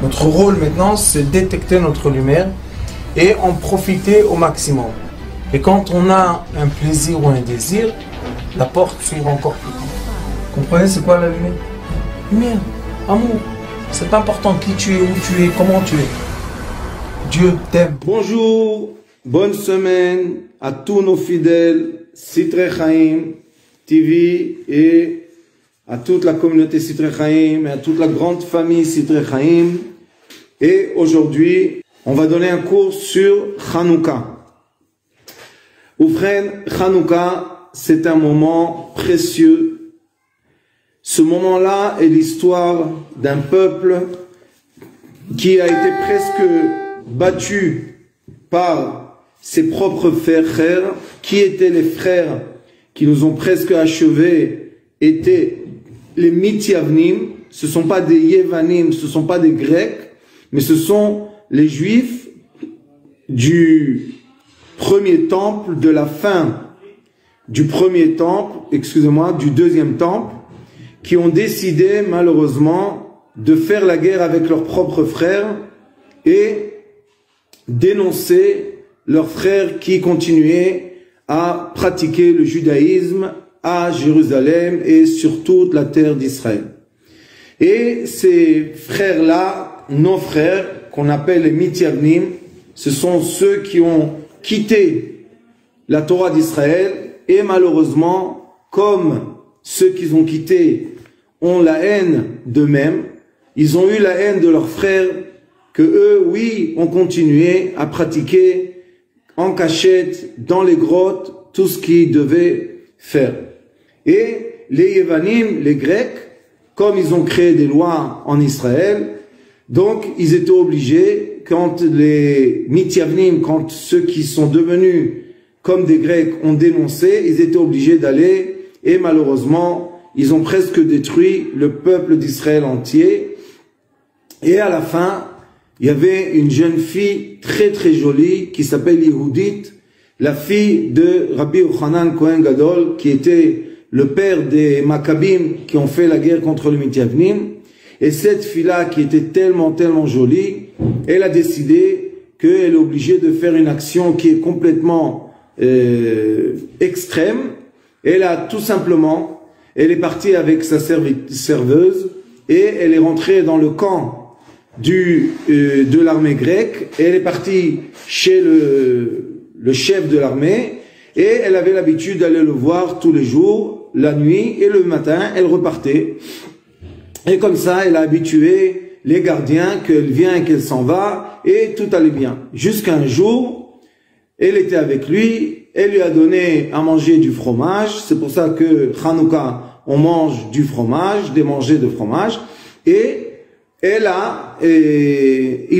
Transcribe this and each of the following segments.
Notre rôle maintenant, c'est détecter notre lumière et en profiter au maximum. Et quand on a un plaisir ou un désir, la porte s'ouvre encore plus grand. Comprenez, c'est quoi la lumière? Lumière, amour. C'est pas important qui tu es, où tu es, comment tu es. Dieu t'aime. Bonjour, bonne semaine à tous nos fidèles Sitrei Chaim TV et à toute la communauté Sitrei Chaim et à toute la grande famille Sitrei Chaim. Et aujourd'hui, on va donner un cours sur Hanouka. Oufren, Hanouka, c'est un moment précieux. Ce moment-là est l'histoire d'un peuple qui a été presque battu par ses propres frères. Qui étaient les frères qui nous ont presque achevés? Étaient les Mityavnim. Ce ne sont pas des Yevanim, ce ne sont pas des Grecs, mais ce sont les Juifs du premier temple, de la fin du premier temple, excusez-moi, du deuxième temple, qui ont décidé malheureusement de faire la guerre avec leurs propres frères et dénoncer leurs frères qui continuaient à pratiquer le judaïsme à Jérusalem et sur toute la terre d'Israël. Et ces frères-là, nos frères, qu'on appelle les Mityavnim, ce sont ceux qui ont quitté la Torah d'Israël et malheureusement, comme ceux qu'ils ont quittés ont la haine d'eux-mêmes, ils ont eu la haine de leurs frères que eux, oui, ont continué à pratiquer en cachette, dans les grottes, tout ce qu'ils devaient faire. Et les Yevanim, les Grecs, comme ils ont créé des lois en Israël, donc ils étaient obligés, quand les Mityavnim, quand ceux qui sont devenus comme des Grecs ont dénoncé, ils étaient obligés d'aller, et malheureusement, ils ont presque détruit le peuple d'Israël entier. Et à la fin, il y avait une jeune fille très très jolie qui s'appelle Yehudit, la fille de Rabbi Yochanan Cohen Gadol, qui était le père des Maccabim qui ont fait la guerre contre les Mityavnim. Et cette fille-là, qui était tellement jolie, elle a décidé qu'elle est obligée de faire une action qui est complètement extrême. Elle a tout simplement, elle est partie avec sa serveuse et elle est rentrée dans le camp de l'armée grecque. Elle est partie chez le chef de l'armée et elle avait l'habitude d'aller le voir tous les jours, la nuit, et le matin, elle repartait. Et comme ça, elle a habitué les gardiens qu'elle vient et qu'elle s'en va, et tout allait bien. Jusqu'à un jour, elle était avec lui, elle lui a donné à manger du fromage. C'est pour ça que Hanouka, on mange du fromage, des mangées de fromage. Et il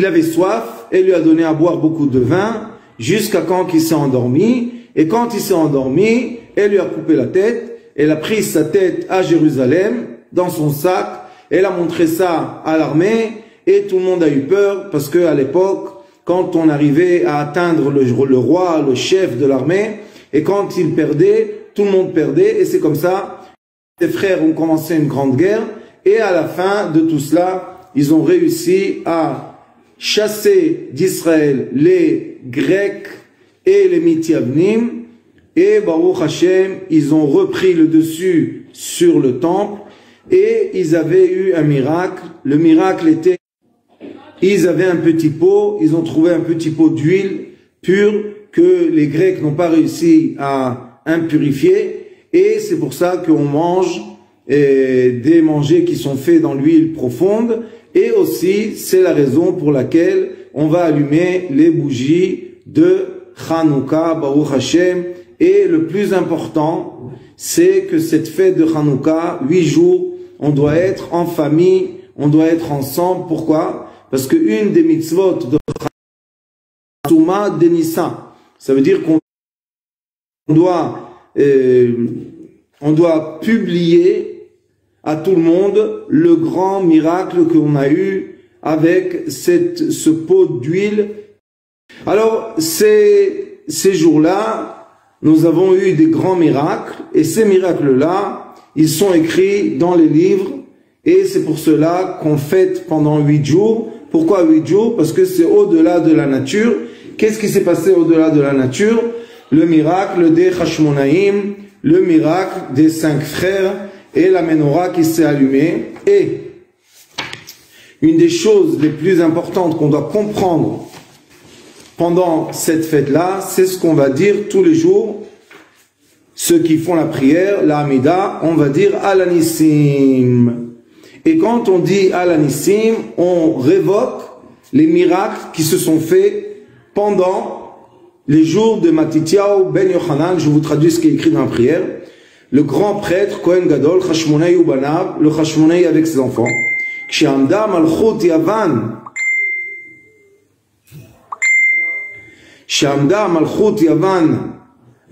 avait soif, elle lui a donné à boire beaucoup de vin, jusqu'à quand il s'est endormi. Et quand il s'est endormi, elle lui a coupé la tête, elle a pris sa tête à Jérusalem, dans son sac, elle a montré ça à l'armée, et tout le monde a eu peur, parce que à l'époque, quand on arrivait à atteindre le roi, le chef de l'armée, et quand il perdait, tout le monde perdait, et c'est comme ça, les frères ont commencé une grande guerre, et à la fin de tout cela, ils ont réussi à chasser d'Israël les Grecs et les Mityavnim, et Baruch Hashem, ils ont repris le dessus sur le temple, et ils avaient eu un miracle. Le miracle était, ils avaient un petit pot, ils ont trouvé un petit pot d'huile pure que les Grecs n'ont pas réussi à impurifier, et c'est pour ça qu'on mange des mangés qui sont faits dans l'huile profonde, et aussi c'est la raison pour laquelle on va allumer les bougies de Hanouka, Baruch Hashem. Et le plus important, c'est que cette fête de Hanouka, 8 jours, on doit être en famille, on doit être ensemble. Pourquoi? Parce que une des mitzvot de Hanouka, de Nissan, ça veut dire qu'on doit publier à tout le monde le grand miracle qu'on a eu avec ce pot d'huile. Alors, ces jours-là, nous avons eu des grands miracles, et ces miracles-là, ils sont écrits dans les livres, et c'est pour cela qu'on fête pendant 8 jours, Pourquoi 8 jours? Parce que c'est au-delà de la nature. Qu'est-ce qui s'est passé au-delà de la nature? Le miracle des Hashmonaïm, le miracle des 5 frères et la menorah qui s'est allumée. Et une des choses les plus importantes qu'on doit comprendre pendant cette fête-là, c'est ce qu'on va dire tous les jours. Ceux qui font la prière, la Hamida, on va dire Alanissim. Et quand on dit Alanissim, on révoque les miracles qui se sont faits pendant les jours de Matityahu ben Yochanan. Je vous traduis ce qui est écrit dans la prière. Le grand prêtre, Kohen Gadol, Hashmonai Ubanav, le Hashmonai avec ses enfants. Kshamda Malchut Yavan. Shamda Malchut Yavan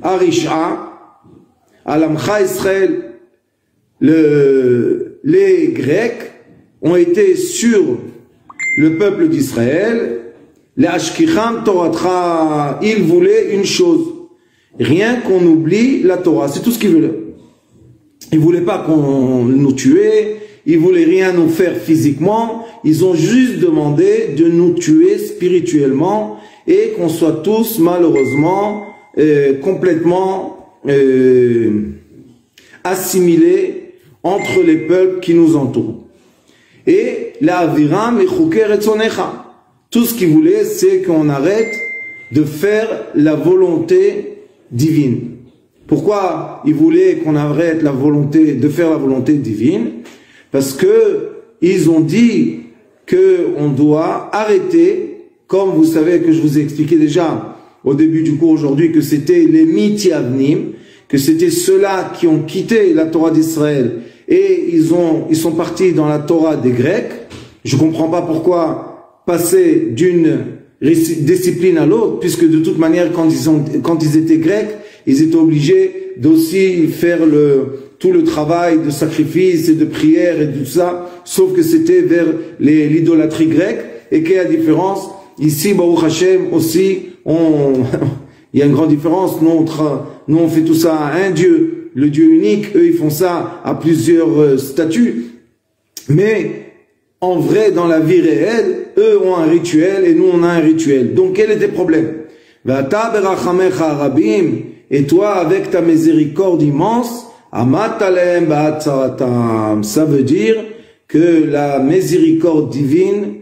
Arisha. Alamcha Israël, les Grecs ont été sur le peuple d'Israël. Les Ashkicham Toratra, ils voulaient une chose, rien qu'on oublie la Torah, c'est tout ce qu'ils voulaient. Ils voulaient pas qu'on nous tue, ils voulaient rien nous faire physiquement, ils ont juste demandé de nous tuer spirituellement et qu'on soit tous malheureusement complètement assimilés entre les peuples qui nous entourent. Et la aviram et chuker et sonecha. Tout ce qu'ils voulaient, c'est qu'on arrête de faire la volonté divine. Pourquoi ils voulaient qu'on arrête de faire la volonté divine? Parce que ils ont dit que on doit arrêter, comme vous savez que je vous ai expliqué déjà au début du cours aujourd'hui, que c'était les Mityavnim, que c'était ceux-là qui ont quitté la Torah d'Israël et ils sont partis dans la Torah des Grecs. Je comprends pas pourquoi passer d'une discipline à l'autre, puisque de toute manière, quand ils étaient grecs, ils étaient obligés d'aussi faire tout le travail de sacrifice et de prière et tout ça, sauf que c'était vers l'idolâtrie grecque. Et quelle est la différence? Ici, Baruch Hashem, aussi, il y a une grande différence. Nous, on fait tout ça à un Dieu, le Dieu unique. Eux, ils font ça à plusieurs statuts. Mais, en vrai, dans la vie réelle, eux ont un rituel et nous, on a un rituel. Donc, quel est le problème? Et toi, avec ta miséricorde immense, ça veut dire que la miséricorde divine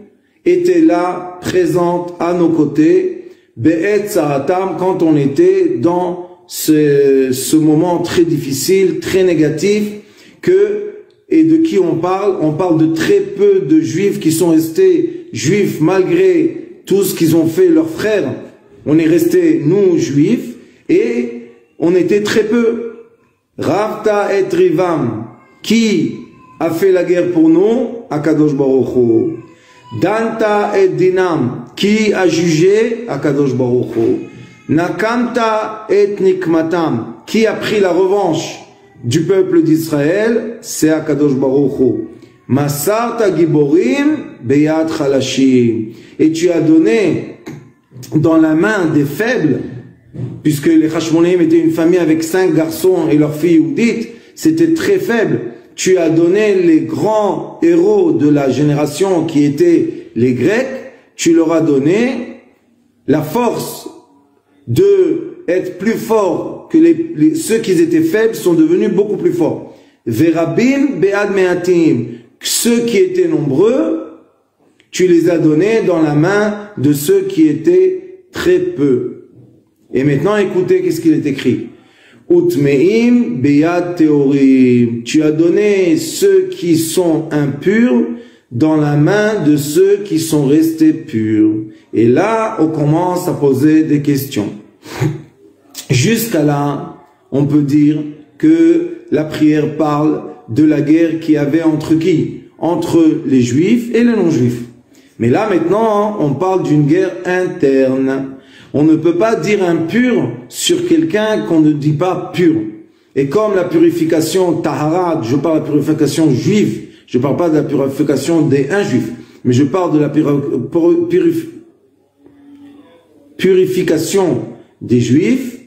était là, présente à nos côtés, quand on était dans ce moment très difficile, très négatif, et de qui on parle? On parle de très peu de juifs qui sont restés juifs malgré tout ce qu'ils ont fait leurs frères. On est restés, nous, juifs, et on était très peu. Ravta et Rivam, qui a fait la guerre pour nous? Akadosh Baruch Hu. Danta et Dinam, qui a jugé? Akadosh Baruch Hu. Nakanta et Nikmatam, qui a pris la revanche du peuple d'Israël? C'est Akadosh Baruch Hu. Masarta Giborim Beyad Chalashim. Et tu as donné dans la main des faibles, puisque les Hashmonaïm étaient une famille avec 5 garçons et leur fille Oudite, c'était très faible. Tu as donné les grands héros de la génération qui étaient les Grecs, tu leur as donné la force de être plus forts que ceux qui étaient faibles sont devenus beaucoup plus forts. Verabim be'ad me'atim, ceux qui étaient nombreux, tu les as donnés dans la main de ceux qui étaient très peu. Et maintenant, écoutez qu'est-ce qu'il est écrit. Utmeim beyad teorim. Tu as donné ceux qui sont impurs dans la main de ceux qui sont restés purs. Et là, on commence à poser des questions. Jusqu'à là, on peut dire que la prière parle de la guerre qu'il y avait entre qui? Entre les juifs et les non-juifs. Mais là, maintenant, on parle d'une guerre interne. On ne peut pas dire impur sur quelqu'un qu'on ne dit pas pur. Et comme la purification tahara, je parle de la purification juive, je ne parle pas de la purification des injuifs, mais je parle de la purification des juifs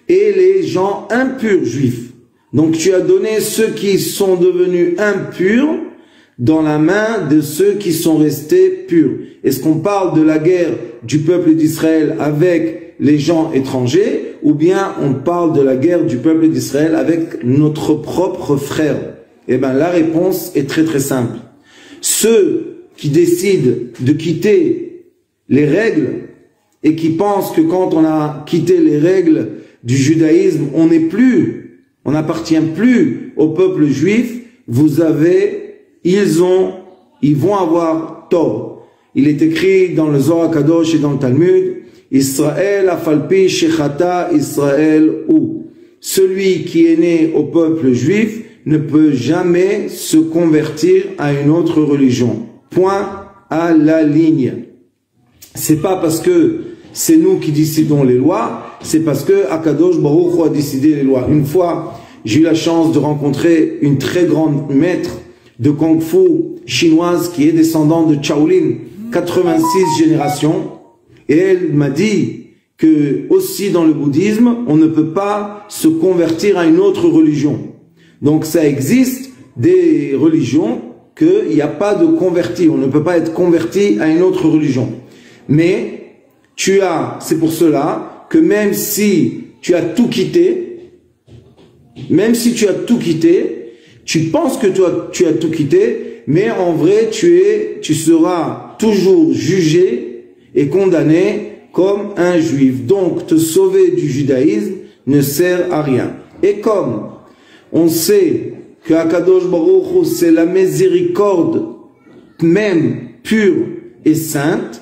et les gens impurs juifs. Donc tu as donné ceux qui sont devenus impurs dans la main de ceux qui sont restés purs. Est-ce qu'on parle de la guerre du peuple d'Israël avec les gens étrangers, ou bien on parle de la guerre du peuple d'Israël avec notre propre frère? Eh bien, la réponse est très très simple. Ceux qui décident de quitter les règles et qui pensent que quand on a quitté les règles du judaïsme, on n'appartient plus au peuple juif, ils vont avoir tort. Il est écrit dans le Zohar Kadosh et dans le Talmud, Israël afalpi shechata Israël ou. Celui qui est né au peuple juif ne peut jamais se convertir à une autre religion. Point à la ligne. C'est pas parce que c'est nous qui décidons les lois, c'est parce que Akadosh Baruch Hu a décidé les lois. Une fois, j'ai eu la chance de rencontrer une très grande maître de Kung Fu chinoise qui est descendante de Shaolin, 86 générations, et elle m'a dit que aussi dans le bouddhisme, on ne peut pas se convertir à une autre religion. Donc ça existe des religions qu'il n'y a pas de converti, on ne peut pas être converti à une autre religion. Mais c'est pour cela que même si tu as tout quitté, tu penses que tu as tout quitté, mais en vrai tu seras toujours jugé et condamné comme un juif. Donc te sauver du judaïsme ne sert à rien. Et comme on sait que Akadosh Baruch Hu c'est la miséricorde même pure et sainte,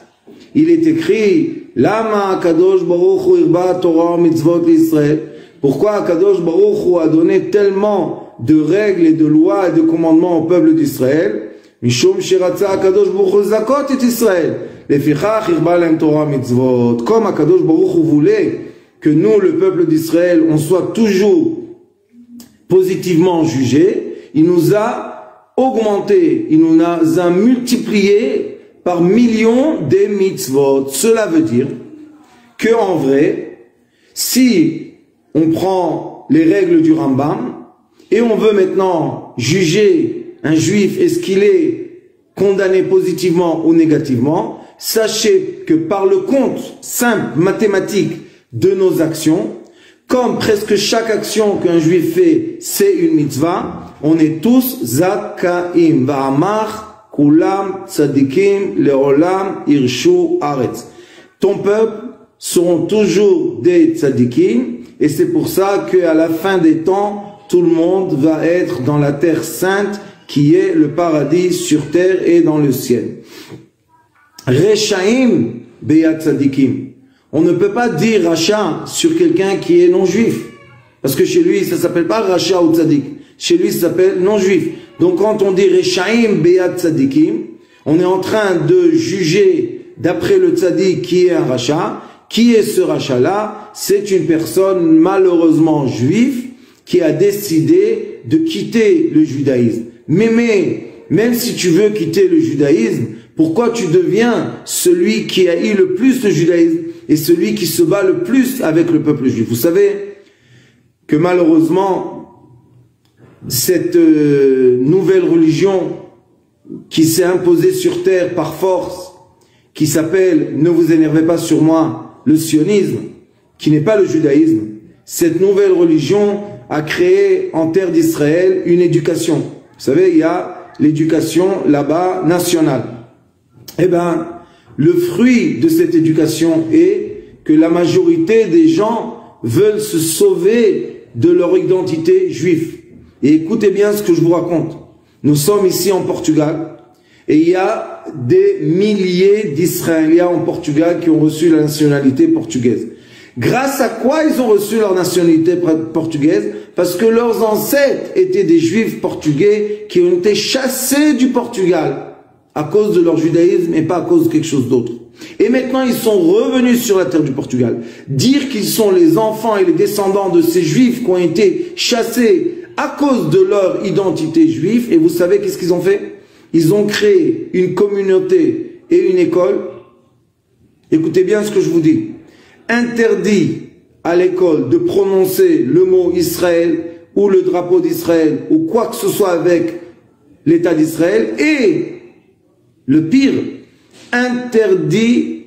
il est écrit Lama Akadosh Baruch Hu irba Torah mitzvot l'Israël. Pourquoi Akadosh Baruch Hu a donné tellement de règles et de lois et de commandements au peuple d'Israël? Mishum sheratza Akadosh Baruch Hu zakot et Israël. Lefichach irba lem Torah mitzvot. Comme Akadosh Baruch Hu voulait que nous, le peuple d'Israël, on soit toujours positivement jugés, il nous a augmenté, il nous a multiplié par millions des mitzvot. Cela veut dire que en vrai, si on prend les règles du Rambam et on veut maintenant juger un juif, est-ce qu'il est condamné positivement ou négativement, sachez que par le compte simple mathématique de nos actions, comme presque chaque action qu'un juif fait, c'est une mitzvah, on est tous zakaim va'amach Kulam tzadikim leolam irshu aretz. Ton peuple seront toujours des tzadikim, et c'est pour ça qu'à la fin des temps, tout le monde va être dans la terre sainte, qui est le paradis sur terre et dans le ciel. Rechaim beyat tzadikim. On ne peut pas dire racha sur quelqu'un qui est non-juif, parce que chez lui, ça s'appelle pas racha ou tzadik. Chez lui, ça s'appelle non-juif. Donc quand on dit Rechaim Beyat Tzadikim, on est en train de juger d'après le tzadik qui est un rachat. Qui est ce rachat-là? C'est une personne malheureusement juive qui a décidé de quitter le judaïsme. Mais même si tu veux quitter le judaïsme, pourquoi tu deviens celui qui a eu le plus de judaïsme et celui qui se bat le plus avec le peuple juif? Vous savez que malheureusement, cette nouvelle religion qui s'est imposée sur terre par force, qui s'appelle, ne vous énervez pas sur moi, le sionisme, qui n'est pas le judaïsme, cette nouvelle religion a créé en terre d'Israël une éducation. Vous savez, il y a l'éducation là-bas nationale. Eh bien, le fruit de cette éducation est que la majorité des gens veulent se sauver de leur identité juive. Et écoutez bien ce que je vous raconte. Nous sommes ici en Portugal et il y a des milliers d'Israéliens en Portugal qui ont reçu la nationalité portugaise. Grâce à quoi ils ont reçu leur nationalité portugaise? Parce que leurs ancêtres étaient des juifs portugais qui ont été chassés du Portugal à cause de leur judaïsme et pas à cause de quelque chose d'autre. Et maintenant ils sont revenus sur la terre du Portugal. Dire qu'ils sont les enfants et les descendants de ces juifs qui ont été chassés à cause de leur identité juive, et vous savez qu'est-ce qu'ils ont fait? Ils ont créé une communauté et une école. Écoutez bien ce que je vous dis. Interdit à l'école de prononcer le mot Israël ou le drapeau d'Israël ou quoi que ce soit avec l'État d'Israël, et le pire, interdit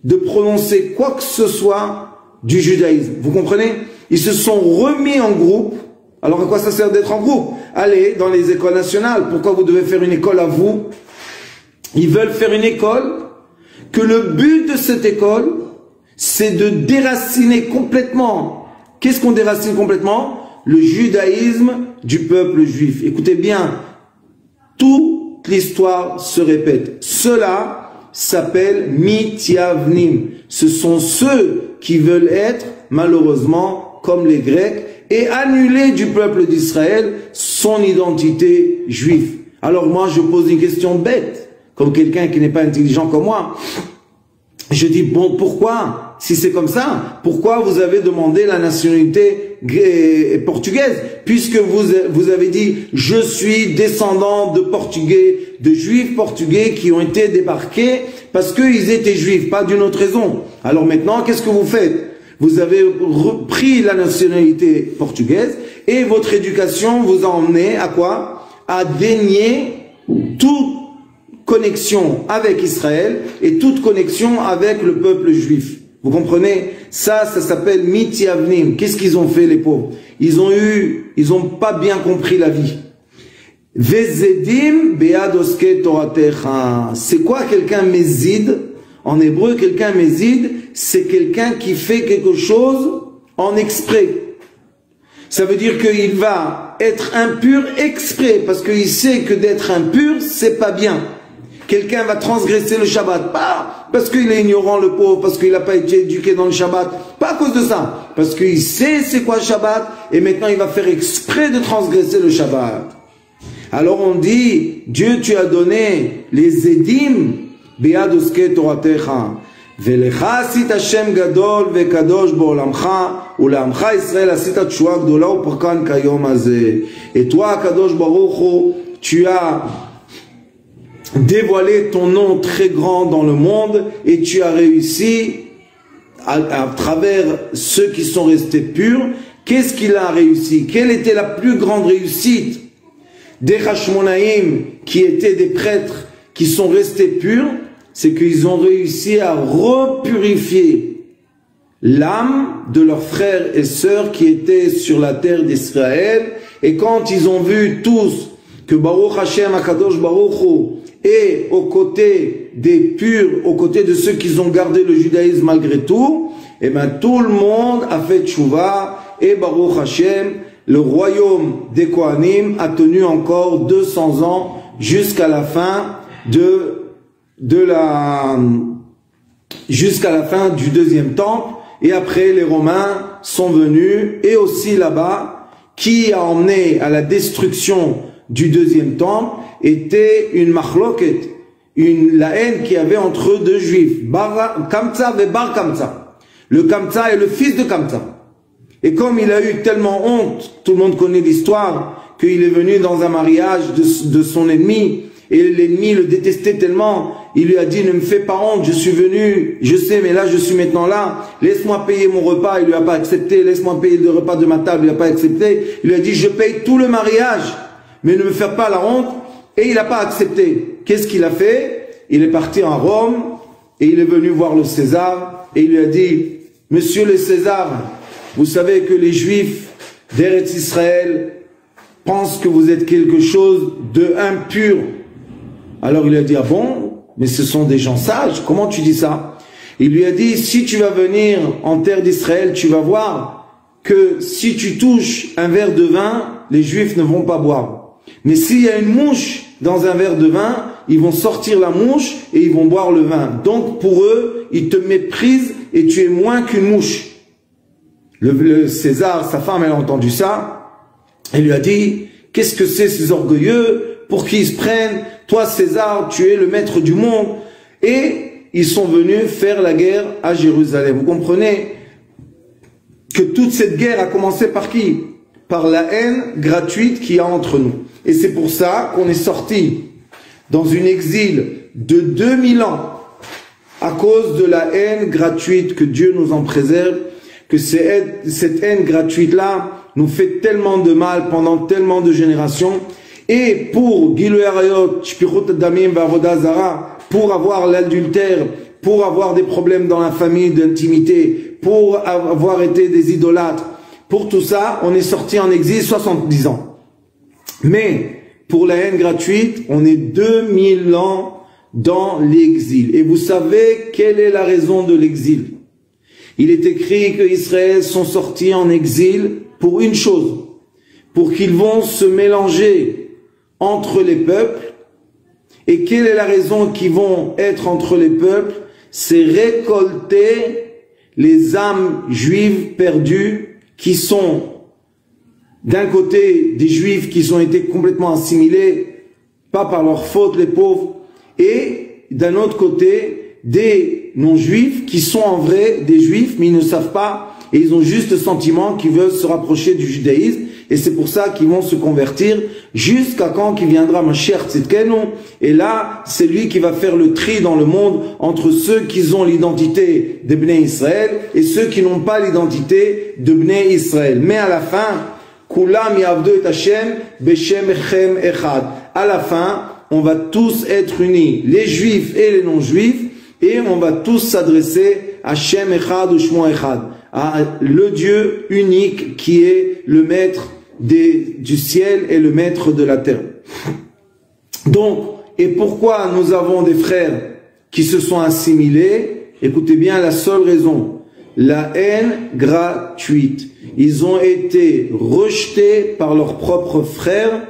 de prononcer quoi que ce soit du judaïsme. Vous comprenez? Ils se sont remis en groupe. Alors à quoi ça sert d'être en groupe? Allez dans les écoles nationales. Pourquoi vous devez faire une école à vous? Ils veulent faire une école que le but de cette école, c'est de déraciner complètement. Qu'est-ce qu'on déracine complètement? Le judaïsme du peuple juif. Écoutez bien, toute l'histoire se répète. Cela s'appelle Mityavnim. Ce sont ceux qui veulent être, malheureusement, comme les Grecs, et annuler du peuple d'Israël son identité juive. Alors moi, je pose une question bête, comme quelqu'un qui n'est pas intelligent comme moi. Je dis, bon, pourquoi? Si c'est comme ça, pourquoi vous avez demandé la nationalité portugaise? Puisque vous avez dit, je suis descendant de Portugais, de Juifs portugais qui ont été débarqués parce qu'ils étaient Juifs, pas d'une autre raison. Alors maintenant, qu'est-ce que vous faites? Vous avez repris la nationalité portugaise et votre éducation vous a emmené à quoi? À dénier toute connexion avec Israël et toute connexion avec le peuple juif. Vous comprenez? Ça s'appelle Mityavnim. Qu'est-ce qu'ils ont fait, les pauvres? Ils ont pas bien compris la vie. Vezedim beadoske toratecha. C'est quoi quelqu'un mézid? En hébreu, quelqu'un mézid, c'est quelqu'un qui fait quelque chose en exprès. Ça veut dire qu'il va être impur exprès, parce qu'il sait que d'être impur, c'est pas bien. Quelqu'un va transgresser le Shabbat, pas parce qu'il est ignorant, le pauvre, parce qu'il n'a pas été éduqué dans le Shabbat, pas à cause de ça, parce qu'il sait c'est quoi le Shabbat, et maintenant il va faire exprès de transgresser le Shabbat. Alors on dit, Dieu, tu as donné les Edim, Beadoske Toratecha, Velecha asit Hashem gadol vekadosh ba'olamcha, u'le'amcha Israël asit tshuva gdola u'parkan kayom hazeh. Et toi, Kadosh Baruch Hu, tu as dévoilé ton nom très grand dans le monde et tu as réussi à travers ceux qui sont restés purs. Qu'est-ce qu'il a réussi? Quelle était la plus grande réussite des Hashmonaïm, qui étaient des prêtres qui sont restés purs? C'est qu'ils ont réussi à repurifier l'âme de leurs frères et sœurs qui étaient sur la terre d'Israël. Et quand ils ont vu tous que Baruch Hashem Akadosh Baruch Hu est aux côtés des purs, aux côtés de ceux qui ont gardé le judaïsme malgré tout, et bien tout le monde a fait tchouva, et Baruch Hashem, le royaume des Kohanim a tenu encore 200 ans jusqu'à la fin jusqu'à la fin du deuxième temple. Et après les Romains sont venus, et aussi là-bas, qui a emmené à la destruction du deuxième temple était une machloket, la haine qu'il y avait entre deux juifs, Kamtsa et Bar Kamtsa. Le Kamtsa est le fils de Kamtsa. Et comme il a eu tellement honte, tout le monde connaît l'histoire, qu'il est venu dans un mariage de son ennemi, et l'ennemi le détestait tellement, il lui a dit, ne me fais pas honte, je suis venu, je sais, mais là je suis maintenant là, laisse-moi payer mon repas, il lui a pas accepté, laisse-moi payer le repas de ma table, il n'a pas accepté, il lui a dit, je paye tout le mariage, mais ne me fais pas la honte, et il n'a pas accepté. Qu'est-ce qu'il a fait? Il est parti en Rome, et il est venu voir le César, et il lui a dit, monsieur le César, vous savez que les Juifs d'Eretz Israël pensent que vous êtes quelque chose de impur. Alors il lui a dit, ah bon? Mais ce sont des gens sages, comment tu dis ça? Il lui a dit, si tu vas venir en terre d'Israël, tu vas voir que si tu touches un verre de vin, les Juifs ne vont pas boire. Mais s'il y a une mouche dans un verre de vin, ils vont sortir la mouche et ils vont boire le vin. Donc pour eux, ils te méprisent et tu es moins qu'une mouche. Le César, sa femme, elle a entendu ça. Elle lui a dit, qu'est-ce que c'est ces orgueilleux? Pour qui ils se prennent? Toi, César, tu es le maître du monde. Et ils sont venus faire la guerre à Jérusalem. Vous comprenez que toute cette guerre a commencé par qui? Par la haine gratuite qu'il y a entre nous. Et c'est pour ça qu'on est sorti dans une exil de 2000 ans à cause de la haine gratuite, que Dieu nous en préserve, que cette haine gratuite-là nous fait tellement de mal pendant tellement de générations. Et pour Gilui Arayot, Shpichut Damim V'Avodah Zara, pour avoir l'adultère, pour avoir des problèmes dans la famille d'intimité, pour avoir été des idolâtres, pour tout ça, on est sorti en exil 70 ans. Mais pour la haine gratuite, on est 2000 ans dans l'exil. Et vous savez quelle est la raison de l'exil? Il est écrit que Israël sont sortis en exil pour une chose, pour qu'ils vont se mélanger entre les peuples. Et quelle est la raison qu'ils vont être entre les peuples? C'est récolter les âmes juives perdues qui sont d'un côté des juifs qui ont été complètement assimilés, pas par leur faute les pauvres, et d'un autre côté des non-juifs qui sont en vrai des juifs mais ils ne savent pas et ils ont juste le sentiment qu'ils veulent se rapprocher du judaïsme et c'est pour ça qu'ils vont se convertir jusqu'à quand qu'il viendra Mashiach Tzidkenu et là c'est lui qui va faire le tri dans le monde entre ceux qui ont l'identité de Bnei Israël et ceux qui n'ont pas l'identité de Bnei Israël. Mais à la fin, Kulam yavdu et Hashem beshem echem echad. À la fin, on va tous être unis, les juifs et les non-juifs, et on va tous s'adresser à Shem Echad ou Shmo Echad, à le Dieu unique qui est le maître du ciel et le maître de la terre. Donc, et pourquoi nous avons des frères qui se sont assimilés? Écoutez bien la seule raison, la haine gratuite. Ils ont été rejetés par leurs propres frères,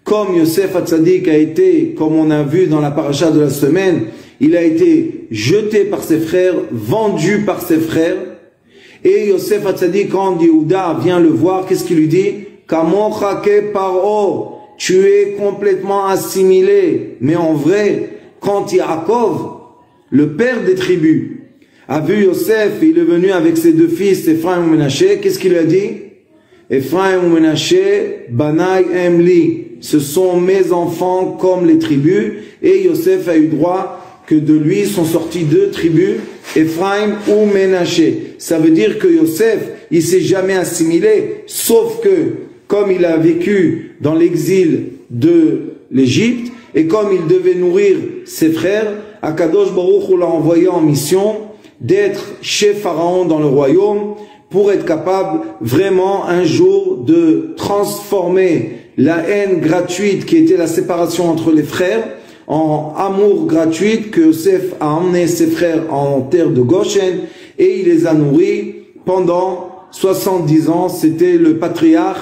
comme Yosef Hatzadik a été, comme on a vu dans la paracha de la semaine, il a été jeté par ses frères, vendu par ses frères. Et Yosef Hatzadik, quand Yehuda vient le voir, qu'est-ce qu'il lui dit? Kamocha ke paro, tu es complètement assimilé. Mais en vrai, quand Yaakov, le père des tribus, a vu Yosef, il est venu avec ses deux fils, Ephraim et Menaché, qu'est-ce qu'il a dit? Ephraim et Menaché, Banai Emli, ce sont mes enfants comme les tribus, et Yosef a eu droit que de lui sont sortis deux tribus, Ephraim ou Menaché. Ça veut dire que Yosef, il s'est jamais assimilé, sauf que, comme il a vécu dans l'exil de l'Égypte, et comme il devait nourrir ses frères, Akadosh Baruch Hu l'a envoyé en mission d'être chez Pharaon dans le royaume pour être capable vraiment un jour de transformer la haine gratuite qui était la séparation entre les frères en amour gratuit que Yosef a emmené ses frères en terre de Goshen et il les a nourris pendant 70 ans. C'était le patriarche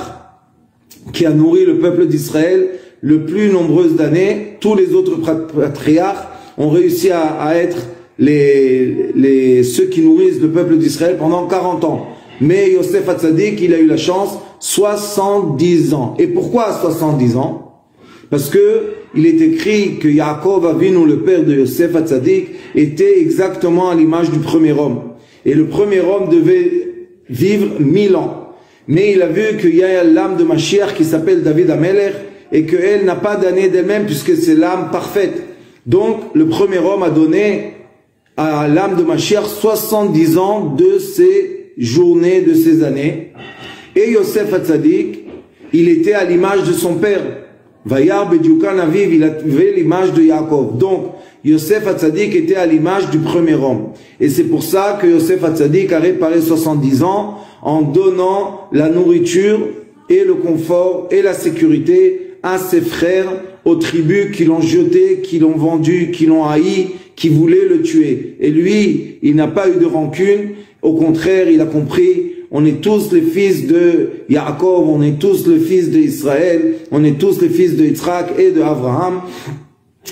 qui a nourri le peuple d'Israël le plus nombreuses d'années. Tous les autres patriarches ont réussi à être ceux qui nourrissent le peuple d'Israël pendant 40 ans. Mais Yosef Hatzadik, il a eu la chance 70 ans. Et pourquoi 70 ans? Parce que il est écrit que Yaakov Avinu, le père de Yosef Hatzadik, était exactement à l'image du premier homme. Et le premier homme devait vivre 1000 ans. Mais il a vu qu'il y a l'âme de Mashiach qui s'appelle David Amelech et qu'elle n'a pas d'année d'elle-même puisque c'est l'âme parfaite. Donc le premier homme a donné à l'âme de Mashiach 70 ans de ses journées, de ses années. Et Yosef Hatzadik, il était à l'image de son père. Vayar Bediukan Aviv, il avait l'image de Yaakov. Donc Yosef Hatzadik était à l'image du premier homme. Et c'est pour ça que Yosef Hatzadik a réparé 70 ans en donnant la nourriture et le confort et la sécurité à ses frères, aux tribus qui l'ont jeté, qui l'ont vendu, qui l'ont haï, qui voulaient le tuer. Et lui, il n'a pas eu de rancune. Au contraire, il a compris, on est tous les fils de Yaakov, on est tous les fils d'Israël, on est tous les fils de Yitzhak et de Abraham.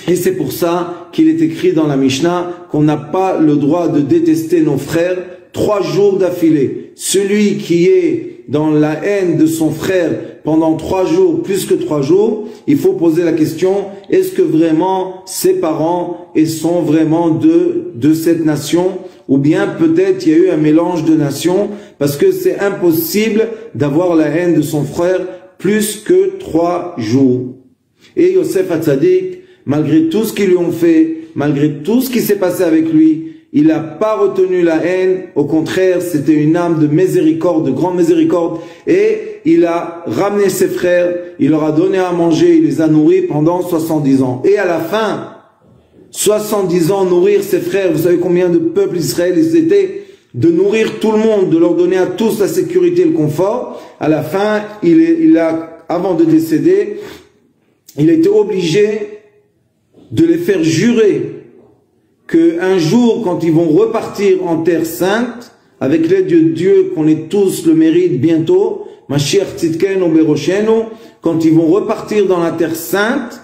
Et c'est pour ça qu'il est écrit dans la Mishnah qu'on n'a pas le droit de détester nos frères 3 jours d'affilée. Celui qui est dans la haine de son frère pendant 3 jours, plus que 3 jours, il faut poser la question, est-ce que vraiment ses parents sont vraiment de cette nation? Ou bien peut-être il y a eu un mélange de nations, parce que c'est impossible d'avoir la haine de son frère plus que 3 jours. Et Yosef Hatzadik, malgré tout ce qu'ils lui ont fait, malgré tout ce qui s'est passé avec lui, il n'a pas retenu la haine, au contraire, c'était une âme de miséricorde, de grande miséricorde, et il a ramené ses frères, il leur a donné à manger, il les a nourris pendant 70 ans. Et à la fin, 70 ans, nourrir ses frères, vous savez combien de peuples d'Israël ils étaient, de nourrir tout le monde, de leur donner à tous la sécurité et le confort. À la fin, avant de décéder, il a été obligé de les faire jurer qu'un jour, quand ils vont repartir en terre sainte, avec l'aide de Dieu, qu'on ait tous le mérite bientôt, Mashiach Tzidkenu Beroshenu, quand ils vont repartir dans la terre sainte,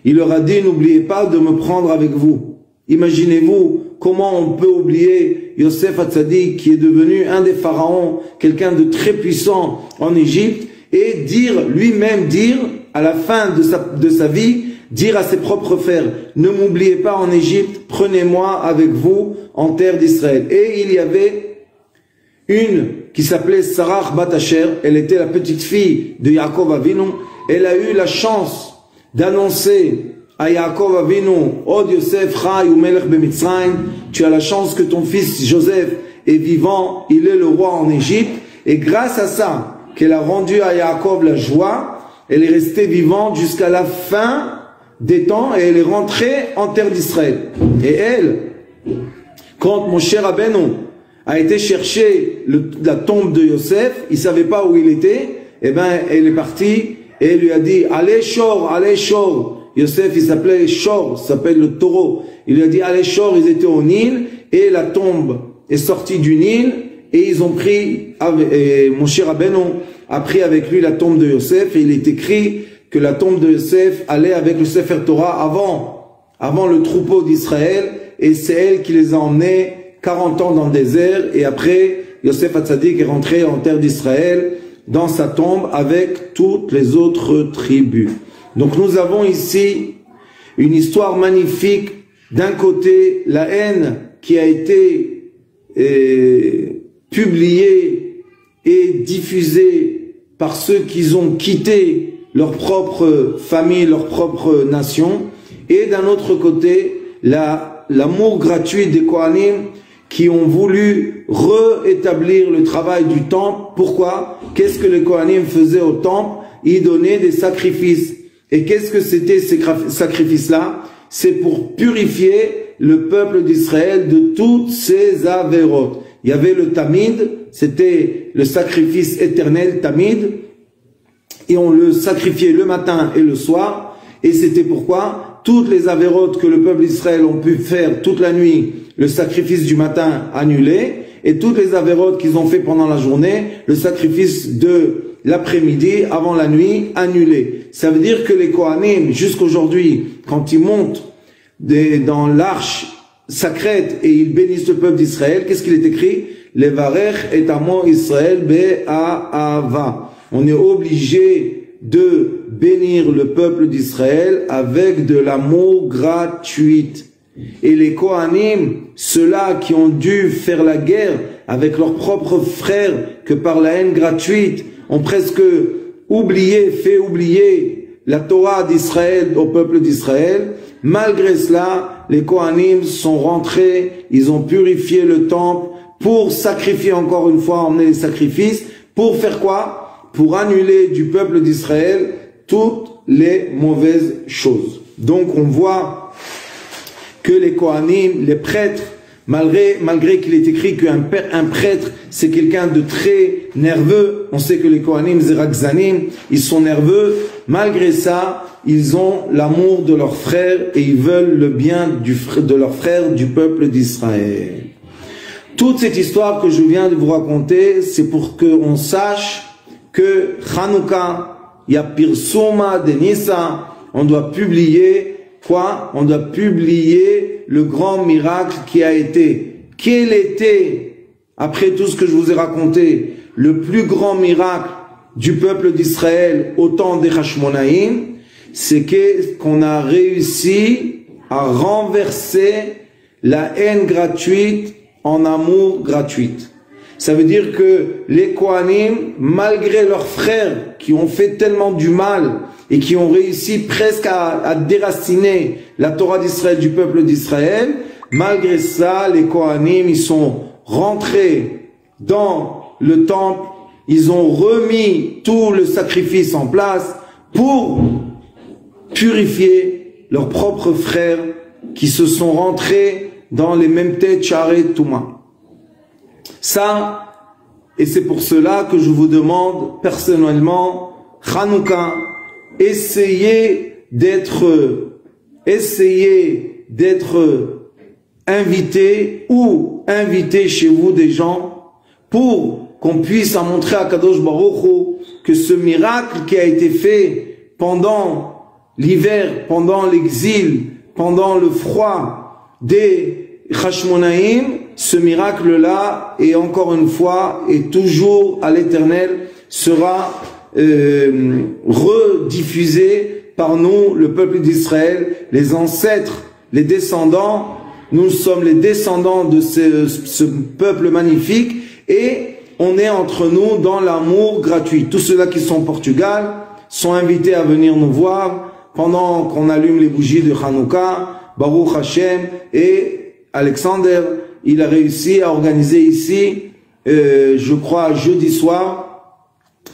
il leur a dit, n'oubliez pas de me prendre avec vous. Imaginez-vous comment on peut oublier Yosef Hatzadik, qui est devenu un des pharaons, quelqu'un de très puissant en Égypte, et lui-même dire, à la fin de sa vie, dire à ses propres frères, ne m'oubliez pas en Égypte, prenez-moi avec vous en terre d'Israël. Et il y avait une qui s'appelait Sarah Bat Asher, elle était la petite fille de Yaakov Avinu, elle a eu la chance d'annoncer à Yaakov Avinu, Od Yosef Chai ou Melech Bemitzrayim, tu as la chance que ton fils Joseph est vivant, il est le roi en Égypte, et grâce à ça, qu'elle a rendu à Yaakov la joie, elle est restée vivante jusqu'à la fin des temps et elle est rentrée en terre d'Israël. Et elle, quand Moshe Rabbeinu a été chercher la tombe de Yosef, il savait pas où il était, et ben elle est partie et elle lui a dit allez Shor, allez Shor. Yosef il s'appelait Shor, s'appelle le taureau. Il lui a dit allez Shor, ils étaient au Nil et la tombe est sortie du Nil et ils ont pris, Moshe Rabbeinu a pris avec lui la tombe de Yosef et il est écrit que la tombe de Yosef allait avec le Sefer Torah avant le troupeau d'Israël, et c'est elle qui les a emmenés 40 ans dans le désert, et après Yosef Hatzadik est rentré en terre d'Israël dans sa tombe avec toutes les autres tribus. Donc nous avons ici une histoire magnifique. D'un côté, la haine qui a été publiée et diffusée par ceux qui ont quitté leur propre famille, leur propre nation, et d'un autre côté, l'amour gratuit des Kohanim qui ont voulu rétablir le travail du temple. Pourquoi? Qu'est-ce que les Kohanim faisaient au temple? Ils donnaient des sacrifices. Et qu'est-ce que c'était ces sacrifices-là? C'est pour purifier le peuple d'Israël de toutes ces avérotes. Il y avait le Tamid, c'était le sacrifice éternel, Tamid, et on le sacrifiait le matin et le soir, et c'était pourquoi toutes les avérotes que le peuple d'Israël ont pu faire toute la nuit, le sacrifice du matin annulé, et toutes les avérotes qu'ils ont fait pendant la journée, le sacrifice de l'après-midi avant la nuit annulé. Ça veut dire que les Kohanim, jusqu'aujourd'hui, quand ils montent dans l'arche sacrée et ils bénissent le peuple d'Israël, qu'est-ce qu'il est écrit? Levarech et amo Israël be'ahava. On est obligé de bénir le peuple d'Israël avec de l'amour gratuit. Et les Kohanim, ceux-là qui ont dû faire la guerre avec leurs propres frères, que par la haine gratuite, ont presque fait oublier la Torah d'Israël au peuple d'Israël. Malgré cela, les Kohanim sont rentrés, ils ont purifié le temple pour sacrifier encore une fois, emmener les sacrifices. Pour faire quoi? Pour annuler du peuple d'Israël toutes les mauvaises choses. Donc on voit que les Kohanim, les prêtres, malgré qu'il est écrit qu'un prêtre c'est quelqu'un de très nerveux, on sait que les Kohanim, Zerakzanim, ils sont nerveux, malgré ça, ils ont l'amour de leurs frères et ils veulent le bien de leurs frères du peuple d'Israël. Toute cette histoire que je viens de vous raconter, c'est pour qu'on sache que Hanouka, il y a Pirsuma de Nissa, on doit publier quoi? On doit publier le grand miracle qui a été. Quel était, après tout ce que je vous ai raconté, le plus grand miracle du peuple d'Israël au temps des Hashmonaïm? C'est qu'on a réussi à renverser la haine gratuite en amour gratuit. Ça veut dire que les Kohanim, malgré leurs frères qui ont fait tellement du mal et qui ont réussi presque à déraciner la Torah d'Israël du peuple d'Israël, malgré ça, les Kohanim, ils sont rentrés dans le temple, ils ont remis tout le sacrifice en place pour purifier leurs propres frères qui se sont rentrés dans les mêmes têtes, Shaarei Touma. Ça, et c'est pour cela que je vous demande personnellement, Hanouka, essayez d'être invité ou invité chez vous des gens pour qu'on puisse montrer à Kadosh Baruch Hu que ce miracle qui a été fait pendant l'hiver, pendant l'exil, pendant le froid des Hashmonaïm, ce miracle-là, et encore une fois, et toujours à l'éternel, sera rediffusé par nous, le peuple d'Israël, les ancêtres, les descendants. Nous sommes les descendants de ce peuple magnifique, et on est entre nous dans l'amour gratuit. Tous ceux-là qui sont au Portugal sont invités à venir nous voir pendant qu'on allume les bougies de Hanouka, Baruch Hashem, et Alexander, il a réussi à organiser ici, je crois jeudi soir,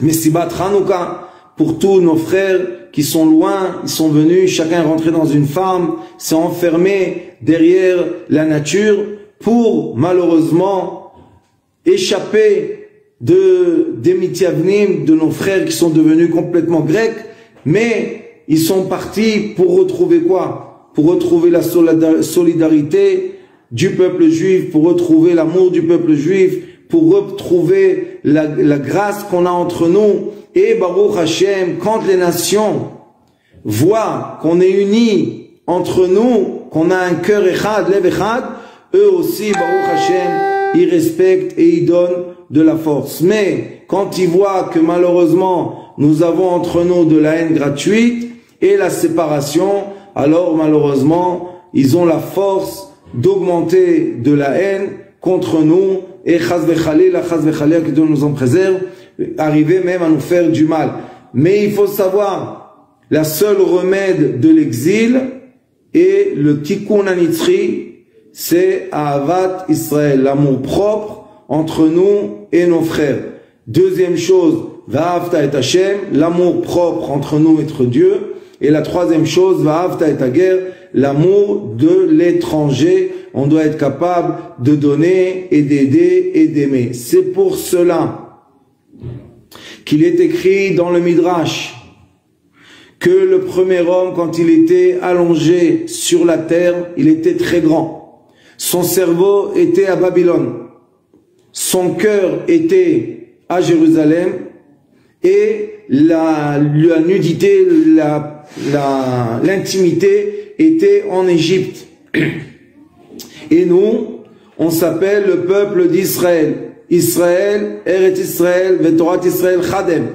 Messibat Hanouka, pour tous nos frères qui sont loin, ils sont venus, chacun est rentré dans une ferme, s'est enfermé derrière la nature pour malheureusement échapper des Mithiavnim, de nos frères qui sont devenus complètement grecs, mais ils sont partis pour retrouver quoi? Pour retrouver la solidarité du peuple juif, pour retrouver l'amour du peuple juif, pour retrouver la grâce qu'on a entre nous. Et Baruch Hashem, quand les nations voient qu'on est unis entre nous, qu'on a un cœur echad, lev echad, eux aussi, Baruch Hashem, ils respectent et ils donnent de la force. Mais quand ils voient que malheureusement nous avons entre nous de la haine gratuite et la séparation, alors malheureusement ils ont la force d'augmenter de la haine contre nous, et chas v'chalila, que Dieu nous en préserve, arriver même à nous faire du mal. Mais il faut savoir, la seule remède de l'exil et le tikkun anitzri, c'est Ahavat Israël, l'amour propre entre nous et nos frères. Deuxième chose, Va'avta et Hashem, l'amour propre entre nous et entre Dieu. Et la troisième chose, Va'avta et Hager, l'amour de l'étranger. On doit être capable de donner et d'aider et d'aimer. C'est pour cela qu'il est écrit dans le Midrash que le premier homme, quand il était allongé sur la terre, il était très grand. Son cerveau était à Babylone. Son cœur était à Jérusalem. Et la nudité, l'intimité était en Égypte. Et nous, on s'appelle le peuple d'Israël. Israël, Eretz Israël, Vetorat Israël, Chadem.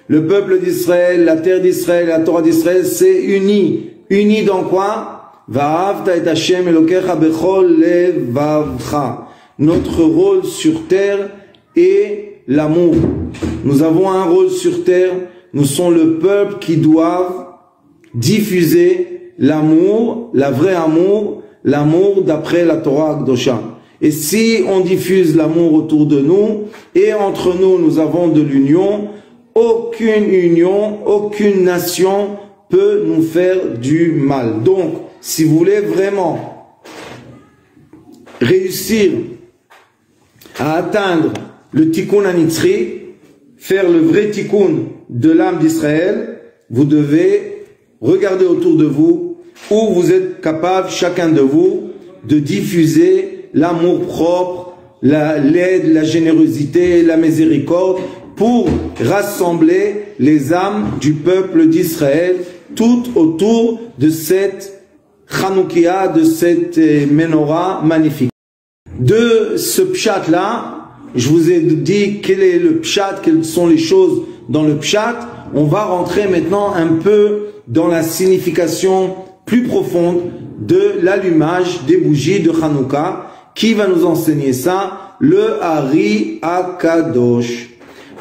Le peuple d'Israël, la terre d'Israël, la Torah d'Israël, c'est uni. Uni dans quoi? Va'avta et Hashem Elokecha bechol levavcha. Notre rôle sur terre est l'amour. Nous avons un rôle sur terre. Nous sommes le peuple qui doit diffuser l'amour, la vraie amour, l'amour d'après la Torah Akdosha. Et si on diffuse l'amour autour de nous, et entre nous, nous avons de l'union, aucune union, aucune nation peut nous faire du mal. Donc, si vous voulez vraiment réussir à atteindre le tikkun anitzri, faire le vrai tikkun de l'âme d'Israël, vous devez regarder autour de vous où vous êtes capable, chacun de vous, de diffuser l'amour propre, l'aide, la générosité, la miséricorde, pour rassembler les âmes du peuple d'Israël tout autour de cette Chanoukia, de cette menorah magnifique. De ce pshat-là, je vous ai dit quel est le pshat, quelles sont les choses dans le pshat. On va rentrer maintenant un peu dans la signification plus profonde de l'allumage des bougies de Hanouka. Qui va nous enseigner ça? Le Ari Akadosh.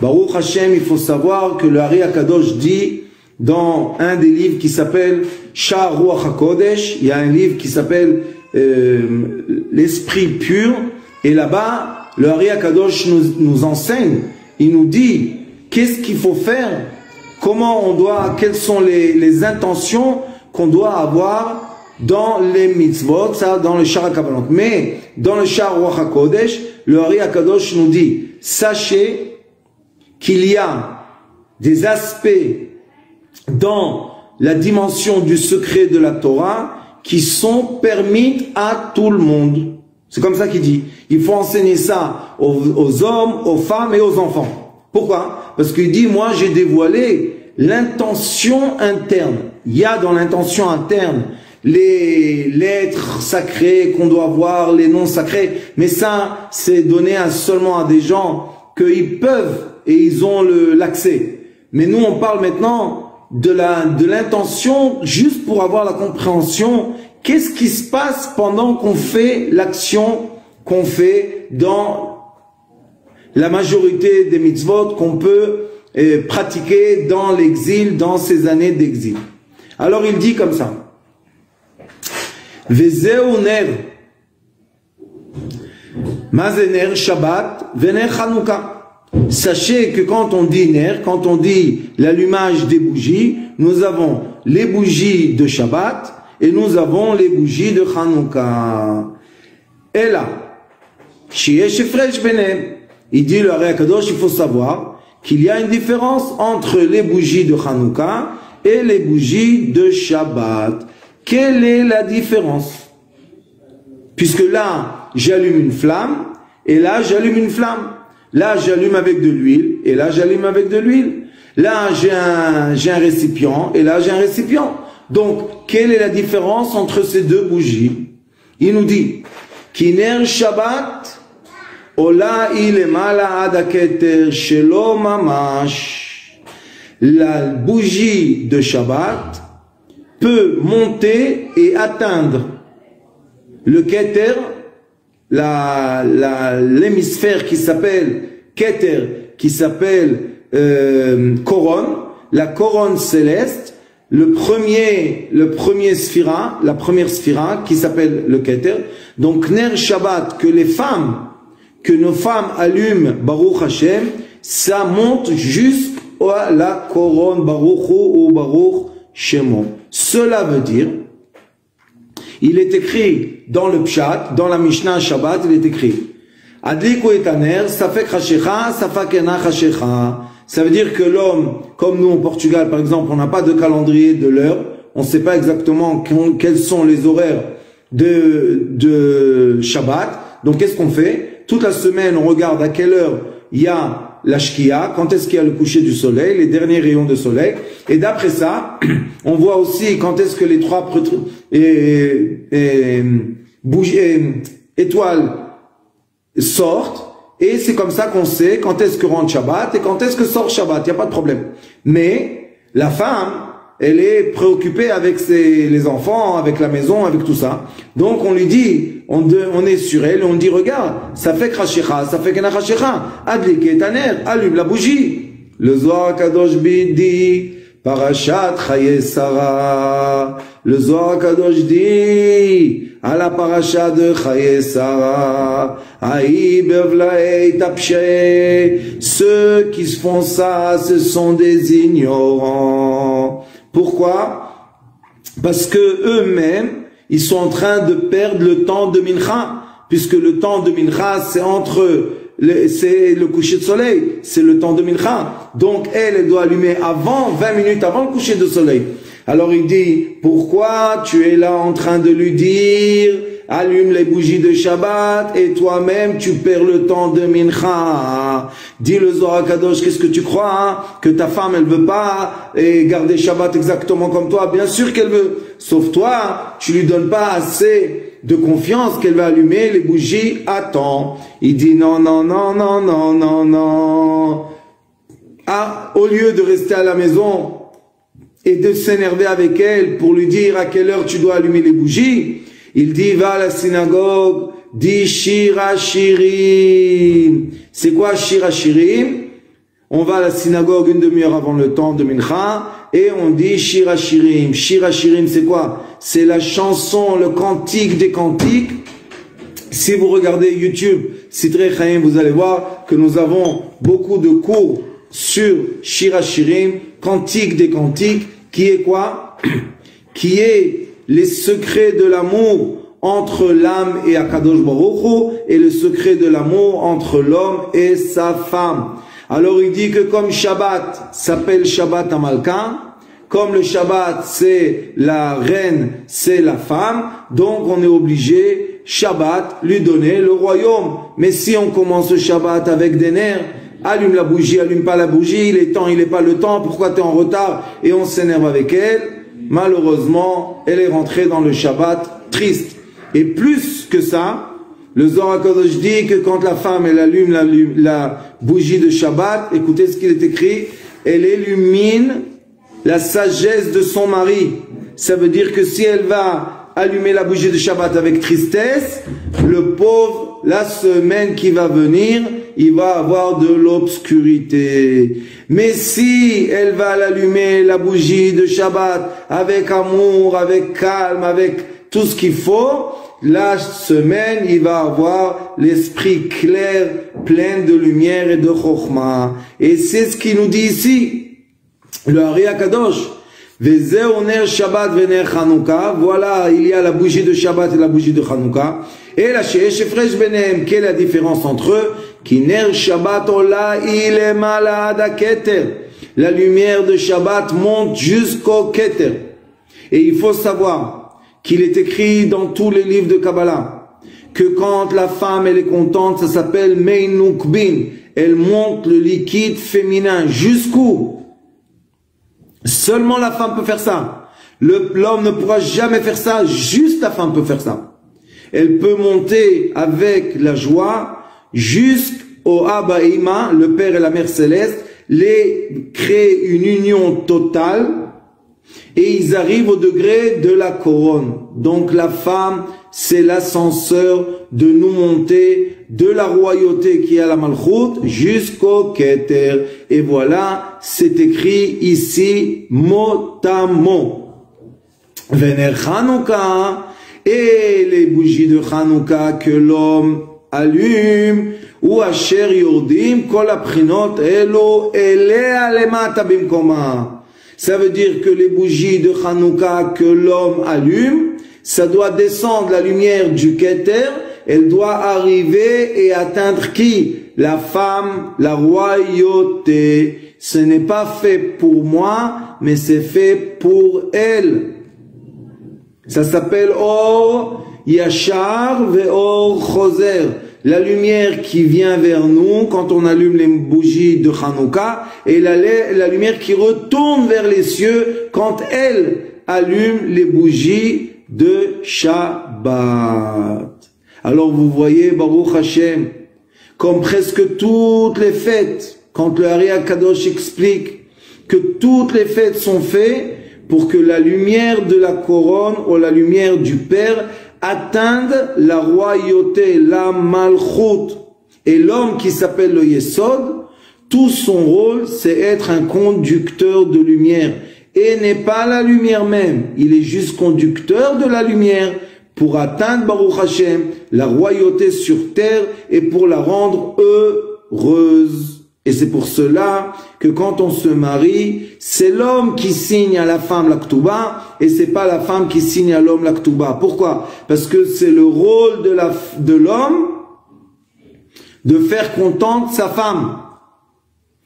Baruch Hashem, il faut savoir que le Ari Akadosh dit dans un des livres qui s'appelle Sha'ar Ruach HaKodesh, il y a un livre qui s'appelle l'esprit pur. Et là-bas, le Ari Akadosh nous enseigne, il nous dit qu'est-ce qu'il faut faire, comment on doit, quelles sont les intentions qu'on doit avoir dans les mitzvot, ça dans le Shar HaKavanot. Mais dans le Shar Ruach HaKodesh, le Ari Akadosh nous dit, sachez qu'il y a des aspects dans la dimension du secret de la Torah qui sont permis à tout le monde. C'est comme ça qu'il dit. Il faut enseigner ça aux hommes, aux femmes et aux enfants. Pourquoi? Parce qu'il dit, moi j'ai dévoilé l'intention interne. Il y a dans l'intention interne les lettres sacrées qu'on doit voir, les noms sacrés, mais ça c'est donné seulement à des gens qu'ils peuvent et ils ont l'accès. Mais nous on parle maintenant de l'intention juste pour avoir la compréhension. Qu'est-ce qui se passe pendant qu'on fait l'action qu'on fait dans la majorité des mitzvot qu'on peut pratiquer dans l'exil, dans ces années d'exil? Alors il dit comme ça. Vezeu ner, mazener Shabbat, vener Chanukah. Sachez que quand on dit ner, quand on dit l'allumage des bougies, nous avons les bougies de Shabbat et nous avons les bougies de Chanukah. Et là, il dit le Ari Akadosh, il faut savoir qu'il y a une différence entre les bougies de Chanukah et les bougies de Shabbat. Quelle est la différence? Puisque là, j'allume une flamme et là, j'allume une flamme. Là, j'allume avec de l'huile et là, j'allume avec de l'huile. Là, j'ai un récipient et là, j'ai un récipient. Donc, quelle est la différence entre ces deux bougies? Il nous dit, Kiner Shabbat, Ola ilemala ad haketer shelo mamash. La bougie de Shabbat peut monter et atteindre le keter, l'hémisphère qui s'appelle keter, qui s'appelle couronne, la couronne céleste, le premier sphira, la première sphira qui s'appelle le keter. Donc Ner Shabbat, que nos femmes allument Baruch Hashem, ça monte jusqu'à la couronne Baruch Hu ou Baruch Shemo. Cela veut dire, il est écrit dans le Pshat, dans la Mishnah Shabbat, il est écrit Adliku etaner, safek hashecha, safek ena hashecha. Ça veut dire que l'homme, comme nous au Portugal par exemple, on n'a pas de calendrier de l'heure, on ne sait pas exactement quels sont les horaires de Shabbat. Donc qu'est-ce qu'on fait? Toute la semaine, on regarde à quelle heure il y a la shkia, quand est-ce qu'il y a le coucher du soleil, les derniers rayons de soleil, et d'après ça, on voit aussi quand est-ce que les trois étoiles sortent, et c'est comme ça qu'on sait quand est-ce que rentre Shabbat et quand est-ce que sort Shabbat, il n'y a pas de problème. Mais la femme, elle est préoccupée avec les enfants, avec la maison, avec tout ça. Donc on lui dit, on est sur elle, on dit regarde, ça fait krashecha, ça fait kenachashecha, adlik et taner, allume la bougie. Le Zohar Kadosh dit, parashat Chaye Sarah. Le Zohar Kadosh dit, à la paracha de Chaye Sarah, Aïe bevlae tapshe, ceux qui se font ça, ce sont des ignorants. Pourquoi? Parce que eux-mêmes, ils sont en train de perdre le temps de Mincha, puisque le temps de Mincha, c'est c'est le coucher de soleil, c'est le temps de Mincha. Donc elle doit allumer 20 minutes avant le coucher de soleil. Alors il dit, pourquoi tu es là en train de lui dire, allume les bougies de Shabbat et toi-même tu perds le temps de Mincha? Dis le Zohar Kadosh, qu'est-ce que tu crois, hein? Que ta femme elle veut pas garder Shabbat exactement comme toi? Bien sûr qu'elle veut, sauf toi, tu lui donnes pas assez de confiance qu'elle va allumer les bougies à temps. Il dit non, non, non, non, non, non, non. Ah, au lieu de rester à la maison et de s'énerver avec elle pour lui dire à quelle heure tu dois allumer les bougies, il dit va à la synagogue, dit Shir HaShirim. C'est quoi Shir HaShirim? On va à la synagogue une demi-heure avant le temps de Mincha et on dit Shir HaShirim. Shir HaShirim, c'est quoi? C'est la chanson, le cantique des cantiques. Si vous regardez YouTube, Sitrei Chaim, vous allez voir que nous avons beaucoup de cours sur Shir HaShirim, cantique des cantiques, qui est quoi? Qui est les secrets de l'amour entre l'âme et Akadosh Baruch Hu, et le secret de l'amour entre l'homme et sa femme. Alors il dit que comme Shabbat s'appelle Shabbat Amalka, comme le Shabbat c'est la reine, c'est la femme, donc on est obligé Shabbat lui donner le royaume. Mais si on commence le Shabbat avec des nerfs, allume la bougie, allume pas la bougie, il est temps, il n'est pas le temps, pourquoi tu es en retard, et on s'énerve avec elle, malheureusement elle est rentrée dans le Shabbat triste. Et plus que ça, le Zohar HaKadosh dit que quand la femme elle allume la bougie de Shabbat, écoutez ce qu'il est écrit, elle illumine la sagesse de son mari. Ça veut dire que si elle va allumer la bougie de Shabbat avec tristesse, le pauvre, la semaine qui va venir, il va avoir de l'obscurité. Mais si elle va allumer la bougie de Shabbat avec amour, avec calme, avec tout ce qu'il faut, la semaine, il va avoir l'esprit clair, plein de lumière et de chokhmah. Et c'est ce qu'il nous dit ici, le Ari HaKadosh. Vezeu ner Shabbat vener Chanukah. Voilà, il y a la bougie de Shabbat et la bougie de Chanukah. Et la sheesh efresh benehem. Quelle est la différence entre eux? Ki ner Shabbat ola ilemala ad haketer. La lumière de Shabbat monte jusqu'au keter. Et il faut savoir qu'il est écrit dans tous les livres de Kabbalah que quand la femme elle est contente, ça s'appelle Meinukbin. Elle monte le liquide féminin jusqu'où? Seulement la femme peut faire ça. L'homme ne pourra jamais faire ça, juste la femme peut faire ça. Elle peut monter avec la joie jusqu'au Abba et Ima, le Père et la Mère Céleste, les créer une union totale. Et ils arrivent au degré de la couronne. Donc la femme, c'est l'ascenseur de nous monter de la royauté qui est à la Malchut jusqu'au Keter. Et voilà, c'est écrit ici mot à mot. Vener Chanukah, et les bougies de Chanukah que l'homme allume, ou asher yordim kol aprinot elo elea lemata bimkoma. Ça veut dire que les bougies de Hanouka que l'homme allume, ça doit descendre la lumière du Keter, elle doit arriver et atteindre qui? La femme, la royauté. Ce n'est pas fait pour moi, mais c'est fait pour elle. Ça s'appelle Or Yachar ve Or Choser. La lumière qui vient vers nous quand on allume les bougies de Hanouka et la lumière qui retourne vers les cieux quand elle allume les bougies de Shabbat. Alors vous voyez, Baruch Hashem, comme presque toutes les fêtes, quand le Ari HaKadosh explique que toutes les fêtes sont faites pour que la lumière de la couronne ou la lumière du Père atteignent la royauté, la malchut. Et l'homme qui s'appelle le Yesod, tout son rôle, c'est être un conducteur de lumière. Et n'est pas la lumière même. Il est juste conducteur de la lumière pour atteindre, Baruch Hashem, la royauté sur terre et pour la rendre heureuse. Et c'est pour cela que quand on se marie, c'est l'homme qui signe à la femme la K'touba et c'est pas la femme qui signe à l'homme la K'touba. Pourquoi? Parce que c'est le rôle de l'homme de faire contente sa femme.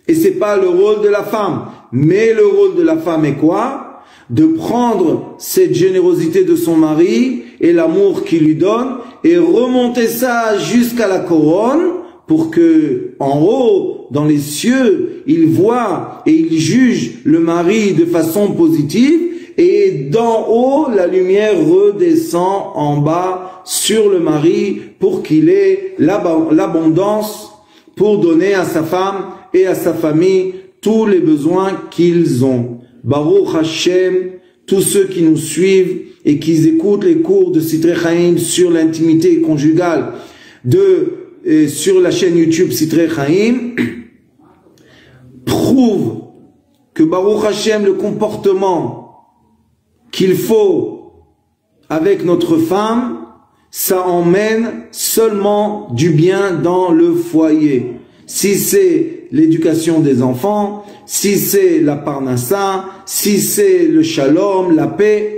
Et c'est pas le rôle de la femme. Mais le rôle de la femme est quoi? De prendre cette générosité de son mari et l'amour qu'il lui donne et remonter ça jusqu'à la couronne pour que, en haut, dans les cieux, il voit et il juge le mari de façon positive, et d'en haut, la lumière redescend en bas sur le mari pour qu'il ait l'abondance pour donner à sa femme et à sa famille tous les besoins qu'ils ont. Baruch Hashem, tous ceux qui nous suivent et qui écoutent les cours de Sitrei Chaim sur l'intimité conjugale sur la chaîne YouTube Sitrei Chaim, prouvent que Baruch Hashem, le comportement qu'il faut avec notre femme, ça emmène seulement du bien dans le foyer. Si c'est l'éducation des enfants, si c'est la parnassa, si c'est le shalom, la paix,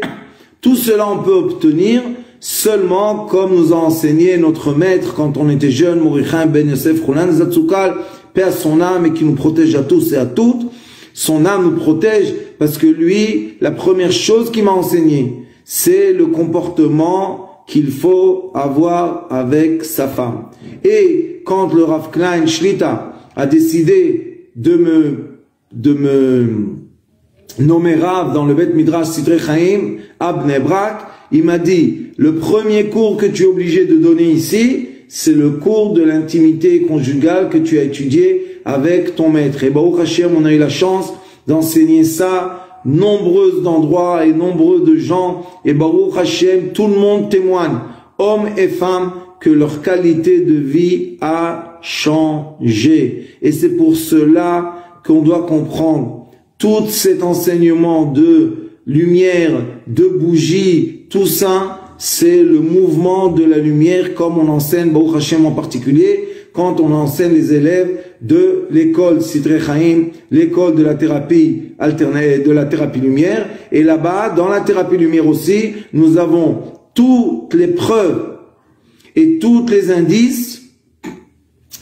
tout cela on peut obtenir seulement comme nous a enseigné notre maître quand on était jeune, Mordechai ben Yosef Chunan Zatzukal, paix à son âme et qui nous protège à tous et à toutes. Son âme nous protège parce que lui, la première chose qu'il m'a enseigné, c'est le comportement qu'il faut avoir avec sa femme. Et quand le Rav Klein Shlita a décidé de me nommer Rav dans le Bet Midrash Sidrei Chaim à Bnei Brak, il m'a dit, le premier cours que tu es obligé de donner ici, c'est le cours de l'intimité conjugale que tu as étudié avec ton maître. Et Baruch Hashem, on a eu la chance d'enseigner ça nombreux d'endroits et nombreux de gens. Et Baruch Hashem, tout le monde témoigne, hommes et femmes, que leur qualité de vie a changé. Et c'est pour cela qu'on doit comprendre tout cet enseignement de lumière, de bougie, tout ça, c'est le mouvement de la lumière comme on enseigne, Baruch Hashem en particulier, quand on enseigne les élèves de l'école Sidrei Chaim, l'école de la thérapie alternée, de la thérapie lumière. Et là-bas, dans la thérapie lumière aussi, nous avons toutes les preuves et tous les indices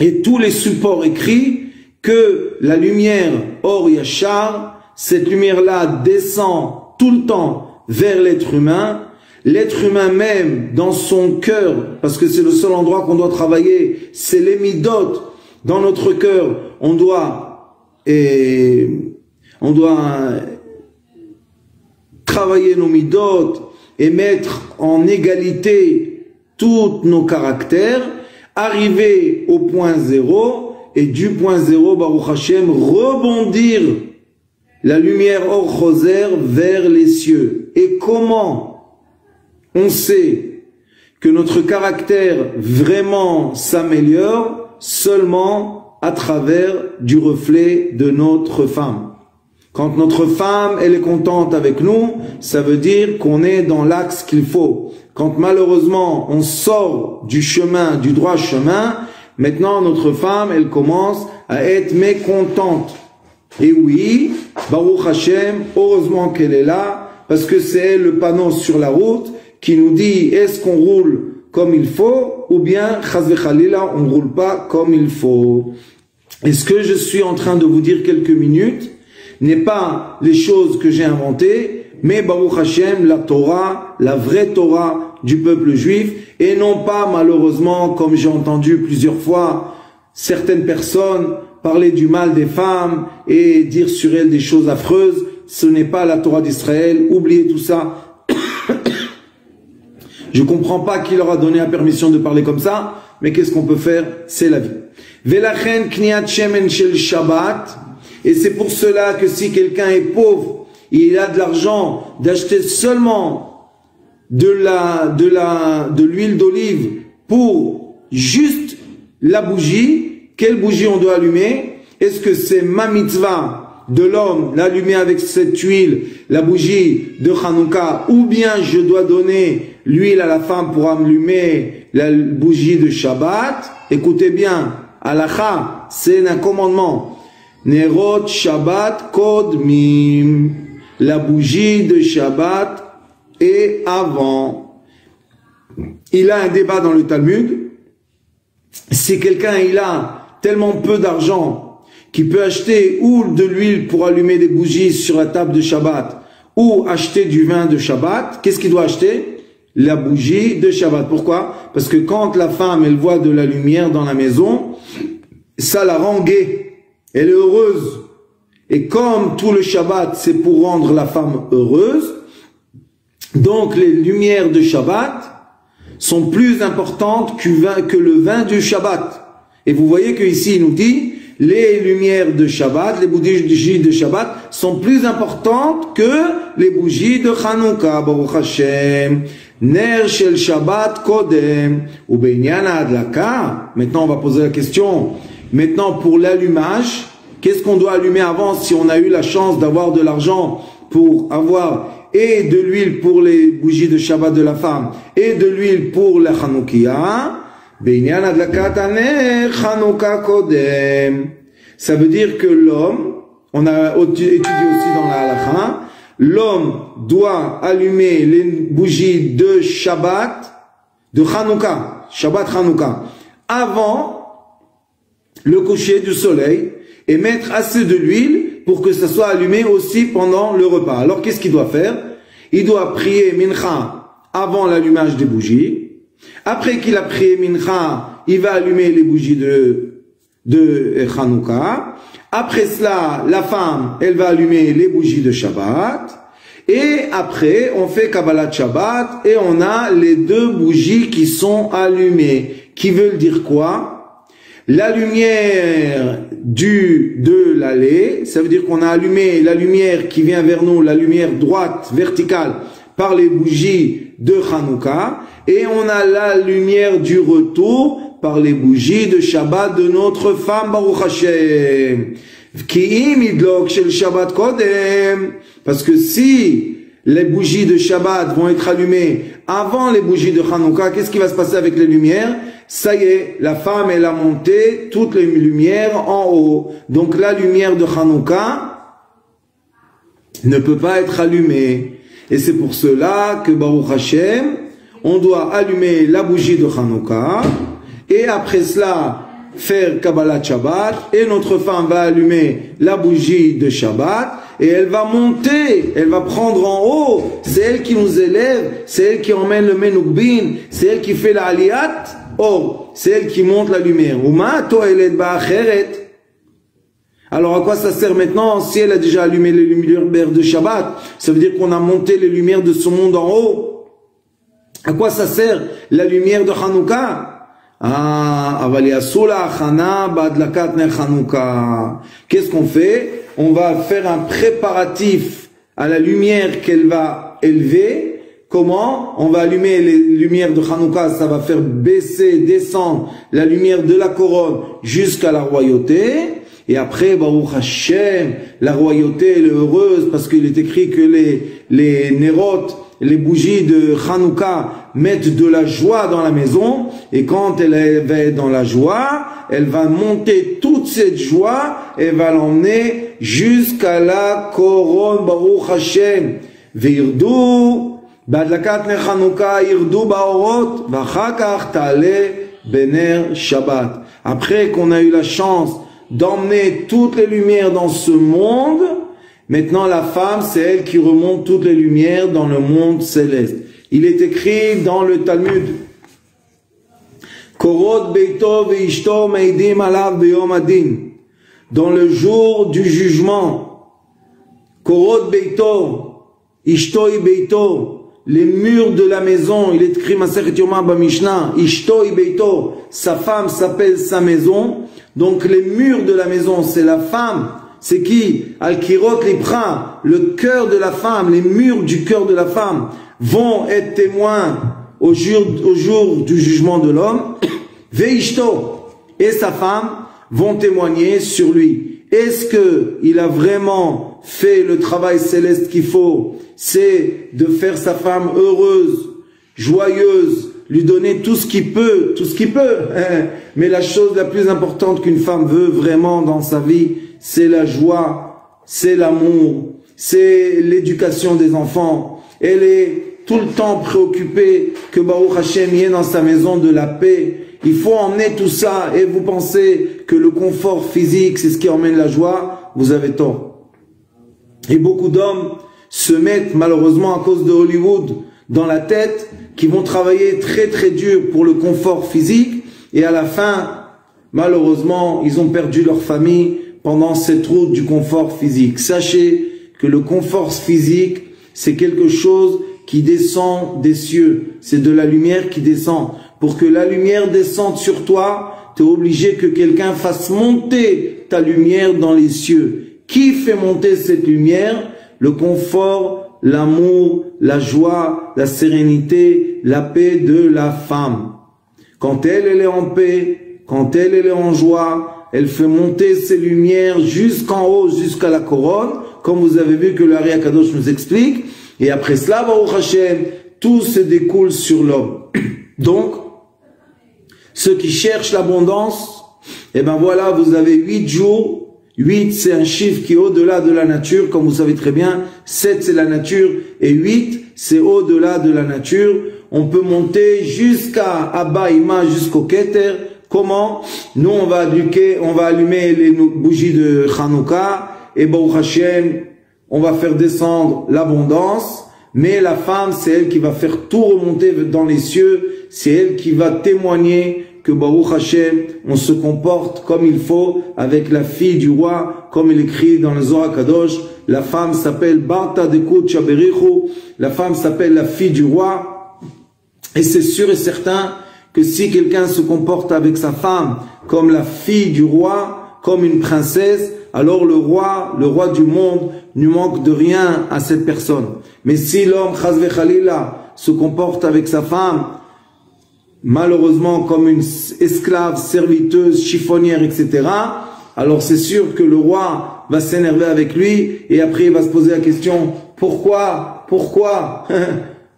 et tous les supports écrits que la lumière Or Yachar, cette lumière-là descend tout le temps vers l'être humain. L'être humain même, dans son cœur, parce que c'est le seul endroit qu'on doit travailler, c'est les midot. Dans notre cœur, on doit travailler nos midot et mettre en égalité tous nos caractères, arriver au point zéro, et du point zéro, Baruch Hashem, rebondir la lumière Or Choser vers les cieux. Et comment on sait que notre caractère vraiment s'améliore? Seulement à travers du reflet de notre femme. Quand notre femme, elle est contente avec nous, ça veut dire qu'on est dans l'axe qu'il faut. Quand malheureusement on sort du chemin, du droit chemin, maintenant notre femme, elle commence à être mécontente. Et oui, Baruch Hashem, heureusement qu'elle est là, parce que c'est elle le panneau sur la route qui nous dit est-ce qu'on roule comme il faut ou bien chas v'chalila on ne roule pas comme il faut. Et ce que je suis en train de vous dire quelques minutes n'est pas les choses que j'ai inventées, mais Baruch Hashem, la Torah, la vraie Torah du peuple juif, et non pas malheureusement, comme j'ai entendu plusieurs fois, certaines personnes parler du mal des femmes et dire sur elles des choses affreuses. Ce n'est pas la Torah d'Israël, oubliez tout ça. Je comprends pas qui leur a donné la permission de parler comme ça, mais qu'est-ce qu'on peut faire? C'est la vie. Velachen kniat shemen shel Shabbat, et c'est pour cela que si quelqu'un est pauvre, il a de l'argent d'acheter seulement de l'huile d'olive pour juste la bougie. Quelle bougie on doit allumer? Est-ce que c'est ma mitzvah de l'homme, l'allumer avec cette huile, la bougie de Hanouka, ou bien je dois donner l'huile à la femme pour allumer la bougie de Shabbat? Écoutez bien, halakha, c'est un commandement. Nerot Shabbat Kodmim, la bougie de Shabbat est avant. Il a un débat dans le Talmud. Si quelqu'un il a tellement peu d'argent qu'il peut acheter ou de l'huile pour allumer des bougies sur la table de Shabbat ou acheter du vin de Shabbat, qu'est-ce qu'il doit acheter? La bougie de Shabbat. Pourquoi? Parce que quand la femme elle voit de la lumière dans la maison, ça la rend gaie, elle est heureuse. Et comme tout le Shabbat c'est pour rendre la femme heureuse, donc les lumières de Shabbat sont plus importantes que le vin du Shabbat. Et vous voyez qu'ici il nous dit les lumières de Shabbat, les bougies de Shabbat sont plus importantes que les bougies de Hanouka. Baruch Hashem, Ner shel Shabbat kodem, ubeinyan adlaka. Maintenant on va poser la question. Maintenant pour l'allumage, qu'est-ce qu'on doit allumer avant si on a eu la chance d'avoir de l'argent pour avoir et de l'huile pour les bougies de Shabbat de la femme et de l'huile pour la Hanoukia? Ça veut dire que l'homme, on a étudié aussi dans la halakha, l'homme doit allumer les bougies de Shabbat, de Hanouka, Shabbat Hanouka, avant le coucher du soleil et mettre assez de l'huile pour que ça soit allumé aussi pendant le repas. Alors qu'est-ce qu'il doit faire? Il doit prier Mincha avant l'allumage des bougies. Après qu'il a prié Mincha, il va allumer les bougies de Hanouka. Après cela, la femme, elle va allumer les bougies de Shabbat. Et après, on fait Kabbalat Shabbat et on a les deux bougies qui sont allumées. Qui veulent dire quoi? La lumière de l'allée, ça veut dire qu'on a allumé la lumière qui vient vers nous, la lumière droite, verticale, par les bougies de Hanouka. Et on a la lumière du retour par les bougies de Shabbat de notre femme, Baruch Hashem. Parce que si les bougies de Shabbat vont être allumées avant les bougies de Hanouka, qu'est-ce qui va se passer avec les lumières? Ça y est, la femme, elle a monté toutes les lumières en haut. Donc la lumière de Hanouka ne peut pas être allumée. Et c'est pour cela que Baruch Hashem, on doit allumer la bougie de Hanouka et après cela faire Kabbalat Shabbat et notre femme va allumer la bougie de Shabbat et elle va monter, elle va prendre en haut, c'est elle qui nous élève, c'est elle qui emmène le Menukbin, c'est elle qui fait la Aliyat, or c'est elle qui monte la lumière. Alors à quoi ça sert maintenant si elle a déjà allumé les lumières de Shabbat? Ça veut dire qu'on a monté les lumières de ce monde en haut. À quoi ça sert la lumière de Hanouka? Qu'est-ce qu'on fait? On va faire un préparatif à la lumière qu'elle va élever. Comment? On va allumer les lumières de Hanouka, ça va faire baisser, descendre la lumière de la couronne jusqu'à la royauté. Et après, Baruch Hashem, la royauté elle est heureuse parce qu'il est écrit que les nérotes, les bougies de Hanouka mettent de la joie dans la maison. Et quand elle va être dans la joie, elle va monter toute cette joie et va l'emmener jusqu'à la couronne, Baruch Hashem. Ve'irdu, b'adlakat ner Hanouka, irdu ba'orot, v'achakach ta'ale bener Shabbat. Après qu'on a eu la chance d'emmener toutes les lumières dans ce monde, maintenant la femme, c'est elle qui remonte toutes les lumières dans le monde céleste. Il est écrit dans le Talmud, Korot beito veishto meidim alav beyom adin. Dans le jour du jugement, Korot beito, ishtoi beito, les murs de la maison, il est écrit Masechet Yoma Bamishnah, ishtoi beito, sa femme s'appelle sa maison. Donc les murs de la maison, c'est la femme. C'est qui? Al-Kirot Lipra, le cœur de la femme, les murs du cœur de la femme vont être témoins au jour du jugement de l'homme. Veishto et sa femme vont témoigner sur lui. Est-ce que il a vraiment fait le travail céleste qu'il faut? C'est de faire sa femme heureuse, joyeuse, lui donner tout ce qu'il peut, Mais la chose la plus importante qu'une femme veut vraiment dans sa vie, c'est la joie, c'est l'amour, c'est l'éducation des enfants. Elle est tout le temps préoccupée que Baruch Hashem y ait dans sa maison de la paix. Il faut emmener tout ça et vous pensez que le confort physique, c'est ce qui emmène la joie, vous avez tort. Et beaucoup d'hommes se mettent malheureusement à cause de Hollywood dans la tête qui vont travailler très très dur pour le confort physique et à la fin, malheureusement, ils ont perdu leur famille pendant cette route du confort physique. Sachez que le confort physique, c'est quelque chose qui descend des cieux. C'est de la lumière qui descend. Pour que la lumière descende sur toi, tu es obligé que quelqu'un fasse monter ta lumière dans les cieux. Qui fait monter cette lumière? Le confort, l'amour, la joie, la sérénité, la paix de la femme. Quand elle est en paix, quand elle est en joie, elle fait monter ses lumières jusqu'en haut, jusqu'à la couronne, comme vous avez vu que le Ari Akadosh nous explique. Et après cela, Baruch Hashem, tout se découle sur l'homme. Donc, ceux qui cherchent l'abondance, eh ben voilà, vous avez 8 jours. 8, c'est un chiffre qui est au-delà de la nature, comme vous savez très bien. 7, c'est la nature. Et 8, c'est au-delà de la nature. On peut monter jusqu'à Abba Ima, jusqu'au Keter. Comment? Nous, on va allumer les bougies de Hanouka. Et Baruch Hashem, on va faire descendre l'abondance. Mais la femme, c'est elle qui va faire tout remonter dans les cieux. C'est elle qui va témoigner que Baruch Hashem, on se comporte comme il faut avec la fille du roi, comme il écrit dans le Zohar Kadosh. La femme s'appelle Barta Dekut Shaberichu, la femme s'appelle la fille du roi. Et c'est sûr et certain que si quelqu'un se comporte avec sa femme comme la fille du roi, comme une princesse, alors le roi du monde, ne manque de rien à cette personne. Mais si l'homme, Chazve Khalila, se comporte avec sa femme, malheureusement comme une esclave, serviteuse, chiffonnière, etc., alors c'est sûr que le roi va s'énerver avec lui et après il va se poser la question, pourquoi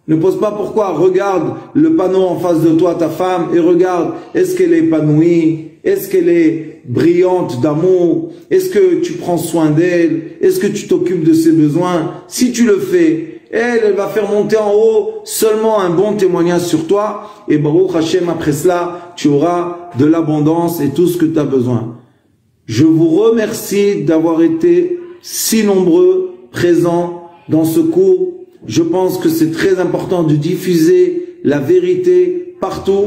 Ne pose pas pourquoi, regarde le panneau en face de toi, ta femme, et regarde, est-ce qu'elle est épanouie, est-ce qu'elle est brillante d'amour, est-ce que tu prends soin d'elle, est-ce que tu t'occupes de ses besoins. Si tu le fais, elle va faire monter en haut seulement un bon témoignage sur toi. Et Baruch Hashem, après cela, tu auras de l'abondance et tout ce que tu as besoin. Je vous remercie d'avoir été si nombreux présents dans ce cours. Je pense que c'est très important de diffuser la vérité partout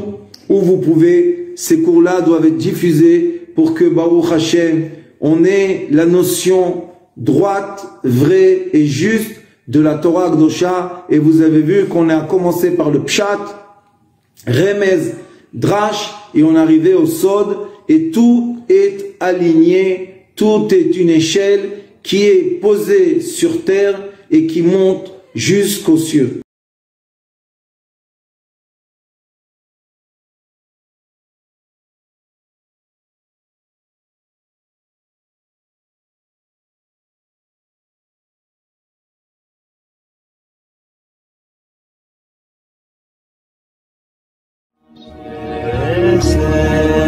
où vous pouvez. Ces cours-là doivent être diffusés pour que Baruch Hashem, on ait la notion droite, vraie et juste de la Torah Kdosha. Et vous avez vu qu'on a commencé par le Pshat, Remez, Drash, et on est arrivé au Sod, et tout est aligné, tout est une échelle qui est posée sur terre et qui monte jusqu'aux cieux. Yes,